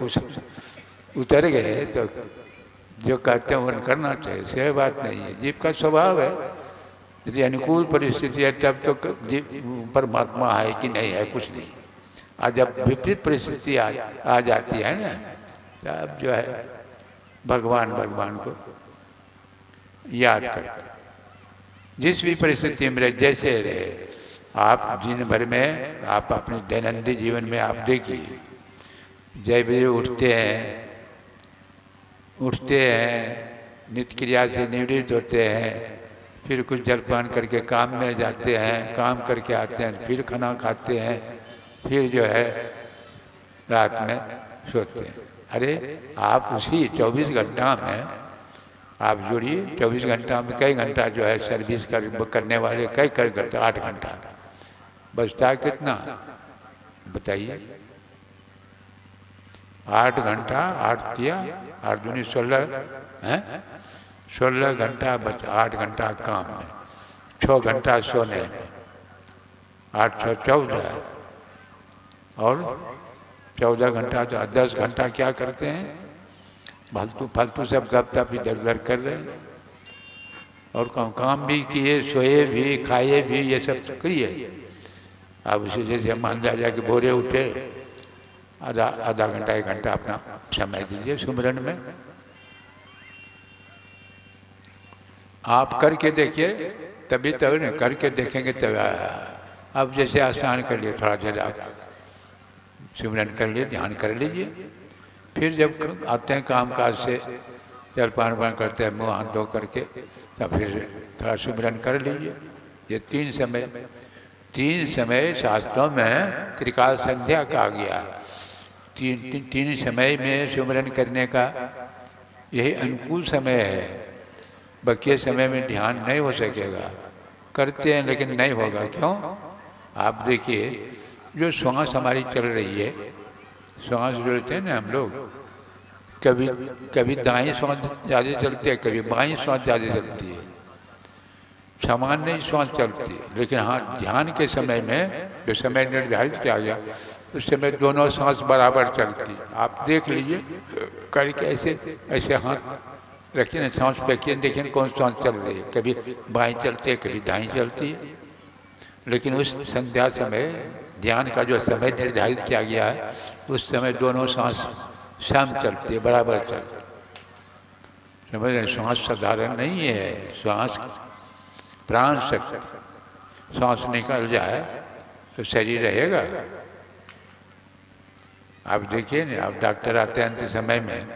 कुछ उतर गए तो जो कहते हैं वो करना चाहिए, सही बात नहीं है। जीव का स्वभाव है, यदि अनुकूल परिस्थिति है तब तो परमात्मा है कि नहीं है कुछ नहीं। आज जब विपरीत परिस्थिति आ जाती है ना, तब जो है भगवान को याद कर, जिस भी परिस्थिति में रहे, जैसे रहे। आप दिन भर में आप अपने दैनंदिन जीवन में आप देखिए, जय बजे उठते हैं, नित्य क्रिया से निवृत्त होते हैं, फिर कुछ जलपान करके काम में जाते हैं, काम करके आते हैं, फिर खाना खाते हैं, फिर जो है रात में सोते हैं। अरे आप उसी 24 घंटा में आप जोड़िए, 24 घंटा में कई घंटा जो है सर्विस करने वाले कई घंटा, 8 घंटा बचता है कितना बताइए? 8 घंटा, 8 दिया 8 दूनी 16 है, 16 घंटा बच, 8 घंटा काम में, 6 घंटा सोने में, 8 6 14 और 14 घंटा तो 10 घंटा क्या करते हैं? फालतू सब गप तप इधर उधर कर रहे हैं। और काम भी किए, सोए भी, खाए भी, ये सब करिए। अब उसी जैसे मान लिया जाए कि भोरे उठे, आधा घंटा 1 घंटा अपना समय दीजिए सुमिरन में। आप करके देखिए, तभी तब नहीं करके देखेंगे तब। अब जैसे स्नान कर लिए, थोड़ा देर आप सिमरन कर लिए, ध्यान कर लीजिए। फिर जब आते हैं काम काज से, जलपान पान करते हैं, मुँह हाथ धो करके, तब फिर थोड़ा सिमरन कर लीजिए। ये 3 समय शास्त्रों में त्रिकाल संध्या कहा गया। 3 समय में सिमरन करने का यही अनुकूल समय है। बाकी समय में ध्यान नहीं हो सकेगा, करते हैं लेकिन नहीं होगा। क्यों? आप देखिए, जो श्वास हमारी चल रही है, श्वास जोड़ते हैं ना हम लोग, कभी दाएं श्वास ज़्यादा चलती है, कभी बाएं श्वास ज़्यादा चलती है, सामान्य श्वास चलती है। लेकिन हाँ, ध्यान के समय में जो समय निर्धारित किया गया, उस समय दोनों श्वास बराबर चलती है। आप देख लीजिए करके, ऐसे हाथ रखिए ना, सांस फेंकिए, देखिए कौन सांस चल रही है, कभी बाएं चलती है, कभी दाएं चलती है। लेकिन उस संध्या समय, ध्यान का जो समय निर्धारित किया गया है, उस समय दोनों सांस सम चलती है, बराबर चलती है। समझ रहे? श्वास साधारण नहीं है, श्वास प्राण शक्ति। सांस निकल जाए तो शरीर रहेगा। आप देखिए ना, आप डॉक्टर आते हैं अंत समय में,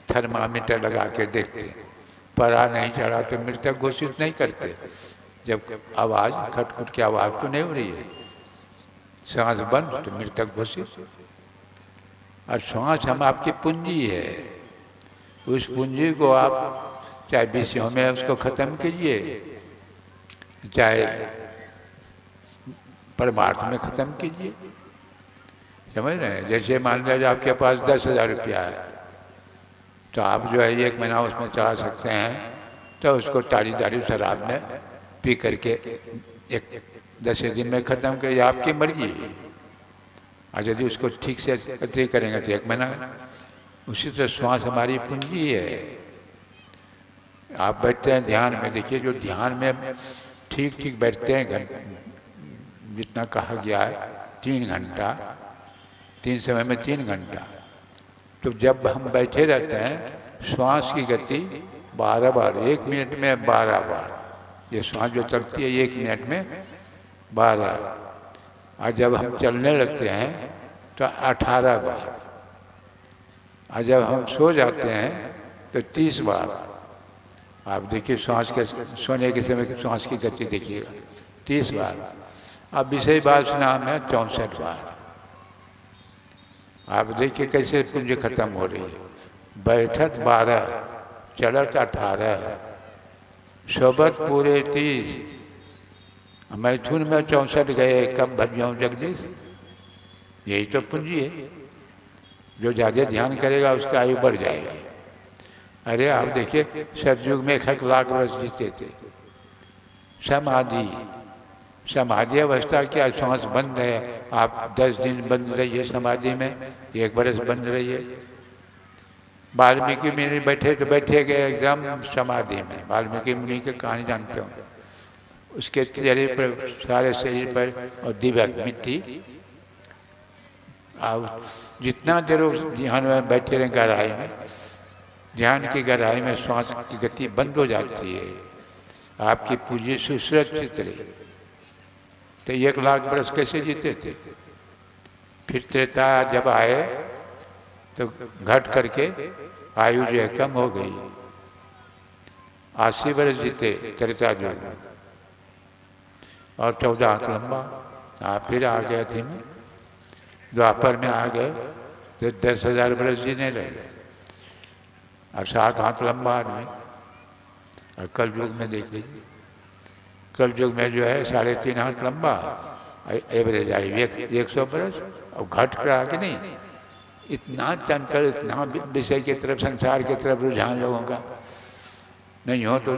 थर्मामीटर लगा के देखते हैं, परा नहीं चढ़ा तो मृतक घोषित नहीं करते। जब आवाज़ खटखट की आवाज़ तो नहीं हो रही है, सांस बंद तो मृतक घोषित। और श्वास हम आपकी पूंजी है, उस पूंजी को आप चाहे विषयों में उसको ख़त्म कीजिए, चाहे परमार्थ में ख़त्म कीजिए। समझ रहे हैं? जैसे मान लिया आपके पास 10,000 रुपया है, तो आप जो है 1 महीना उसमें चला सकते हैं, तो उसको तारी दारू शराब में पी करके 10 दिन में ख़त्म करिए, आपकी मर्जी। और यदि उसको ठीक से अति करेंगे तो 1 महीना। उसी तरह श्वास हमारी पूंजी है। आप बैठते हैं ध्यान में, देखिए जो ध्यान में ठीक बैठते हैं, जितना कहा गया है 3 घंटा, 3 समय में 3 घंटा, तो जब हम बैठे रहते हैं, श्वास की गति 12 बार, 1 मिनट में 12 बार, ये श्वास जो चलती है 1 मिनट में 12। और जब हम चलने लगते हैं तो 18 बार, और जब हम सो जाते हैं तो 30 बार। आप देखिए श्वास के, सोने के समय श्वास की गति देखिएगा 30 बार। अब विषय वासना में 64 बार। आप देखिए कैसे पुंज खत्म हो रही है। बैठत 12, चलत 18, सोबत पूरे 30, मैथुन में 64 गए, कब भजियों जगदीश। यही तो पूंजी है। जो ज़्यादा ध्यान करेगा उसका आयु बढ़ जाएगी। अरे आप देखिए सतयुग में 1 लाख वर्ष जीते थे। समाधि अवस्था क्या, श्वास बंद है, आप 10 दिन बंद रहिए समाधि में, 1 बरस बंद रहिए, वाल्मीकि मुनि बैठे तो बैठे गए एकदम समाधि में। वाल्मीकि मुनि की कहानी जानते हो, उसके चेहरे पर, सारे शरीर पर और दिव्य मिट्टी। और जितना देर ध्यान में बैठे रहे गहराई में, ध्यान की गहराई में श्वास की गति बंद हो जाती है, आपकी पूंजी सुरक्षित रही। तो 1,00,000 बरस कैसे जीते थे? फिर त्रेता जब आए तो घट करके आयु जो है कम हो गई, 80 बरस जीते त्रेता युग में, और 14 हाथ लंबा। आप फिर आ गए थे, द्वापर में आ गए तो 10,000 बरस जीने लगे, और 7 हाथ लंबा आदमी। और कल युग में देख लीजिए, कल युग में जो है 3.5 हाथ लंबा, एवरेज आयु 100 बरस। और घट करा के नहीं, इतना चंचल, इतना विषय की तरफ, संसार की तरफ रुझान लोगों का नहीं हो तो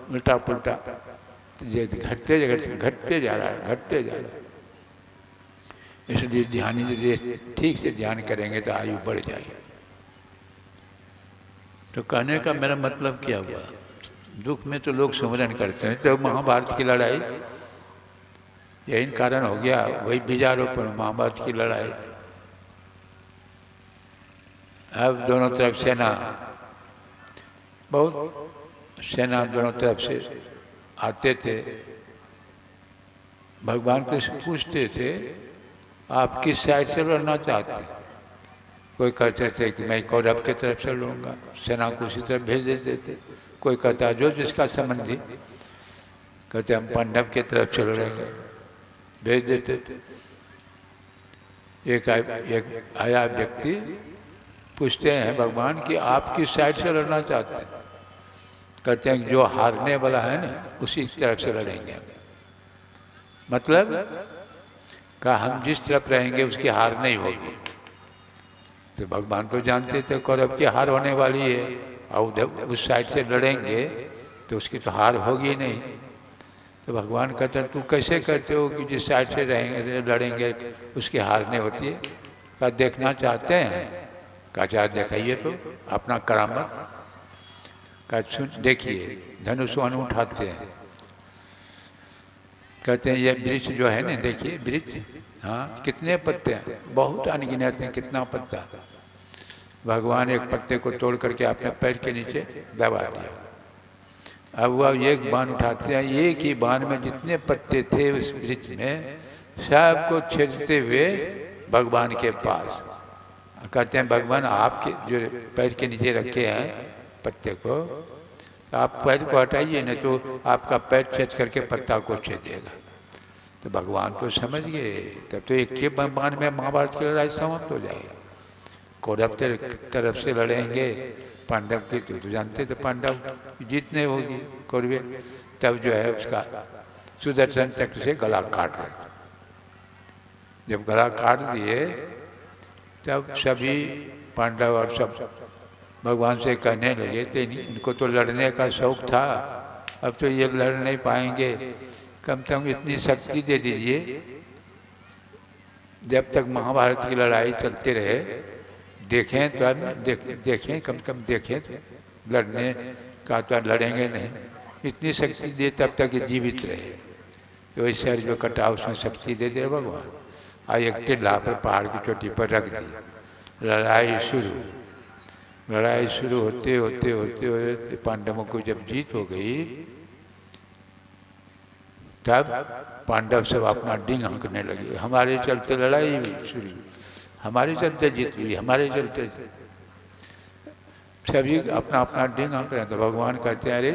उल्टा पुल्टा ये घटते जा रहा है, घटते जा रहा है। इसलिए ध्यान, यदि ठीक से ध्यान करेंगे तो आयु बढ़ जाएगी। तो कहने का मेरा मतलब क्या हुआ, दुख में तो लोग सुमरन करते हैं। तो महाभारत की लड़ाई यही कारण हो गया, वही बीजारोपण, महाभारत की लड़ाई। अब दोनों तरफ सेना, बहुत सेना दोनों तरफ से आते थे। भगवान को पूछते थे आप किस साइड से लड़ना चाहते? कोई कहते थे कि मैं कौरव की तरफ से लड़ूंगा, सेना को उसी तरफ भेज देते थे। कोई कहता जो जिसका संबंधी, कहते हम पांडव की तरफ से लड़ेंगे, भेज देते थे। एक आया व्यक्ति, पूछते हैं भगवान कि आप किस साइड से लड़ना चाहते हैं? कहते हैं जो हारने वाला है ना उसी तरफ से लड़ेंगे। मतलब कहा हम जिस तरफ रहेंगे उसकी हार नहीं होगी। तो भगवान तो जानते थे कौरव की हार होने वाली है, और उधर उस साइड से लड़ेंगे तो उसकी तो हार होगी नहीं। तो भगवान कहते हैं तू कैसे कहते हो कि जिस साइड से रहेंगे लड़ेंगे उसकी हार नहीं होती है? कहा देखना चाहते हैं? कहा चाहे दिखाइए तो अपना करामत। कहा सुन देखिए, धनुष उठाते हैं, कहते हैं ये वृक्ष जो है ना, देखिए वृक्ष, हाँ कितने पत्ते हैं, बहुत अनगिनत हैं, कितना पत्ता। भगवान एक पत्ते को तोड़ करके अपने पैर के नीचे दबा दिया। अब वह एक बाण उठाते हैं, एक ही बाण में जितने पत्ते थे उस वृक्ष में सबको छेदते हुए भगवान के पास। कहते हैं भगवान आपके जो पैर के नीचे रखे हैं पत्ते को, आप पैर को हटाइए नहीं तो आपका पैर छेद करके पत्ता को छेद देगा। तो भगवान तो समझ गए, तब तो एक के बाण में महाभारत की लड़ाई समाप्त हो जाएगी। कौरव तरफ से लड़ेंगे, पांडव की तो जानते थे पांडव जीतने होगी कौरवे। तब जो है उसका सुदर्शन चक्र से गला काट रहे। जब गला काट दिए तब सभी पांडव और सब भगवान से कहने लगे थे इनको तो लड़ने का शौक था, अब तो ये लड़ नहीं पाएंगे, कम से कम इतनी शक्ति दे दीजिए जब तक महाभारत की लड़ाई चलते रहे, देखें तो देखें कम से कम देखें तो लड़ने का तो लड़ेंगे नहीं, इतनी शक्ति दे तब तक जीवित रहे। तो इस शरीर जो कटा उसमें शक्ति दे दे भगवान। आज एक टिल्ला पर पहाड़ की चोटी पर रख दी। लड़ाई शुरू होते होते होते होते पांडवों को जब जीत हो गई, तब पांडव सब अपना डिंग हंकने लगे, हमारे चलते लड़ाई शुरू, हमारे चलते जीत हुई, हमारे चलते। सभी अपना अपना डिंग हंक रहे। तो भगवान कहते हैं अरे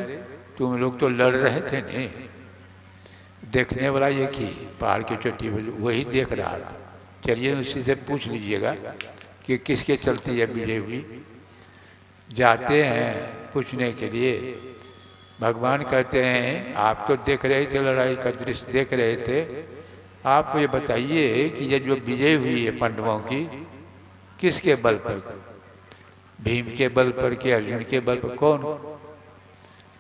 तुम लोग तो लड़ रहे थे नहीं, देखने वाला एक ही पहाड़ की चोटी पर वही देख रहा था। चलिए उसी से पूछ लीजिएगा कि किसके चलते यह विजय हुई। जाते हैं पूछने के लिए, भगवान कहते हैं आप तो देख रहे थे, लड़ाई का दृश्य देख रहे थे, आप मुझे बताइए कि ये जो विजय हुई है पांडवों की किसके बल पर? भीम के बल पर कि अर्जुन के बल पर? कौन?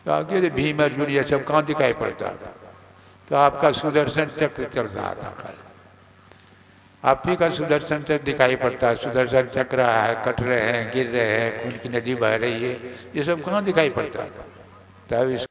तो आगे भीम अर्जुन ये सब कहाँ दिखाई पड़ता था? तो आपका सुदर्शन चक्र चल रहा था। आप ही का सुदर्शन चक्र दिखाई पड़ता है, सुदर्शन चक्र रहा है, कट रहे हैं, गिर रहे हैं, खून की नदी बह रही है, ये सब कहाँ दिखाई पड़ता है? तब इस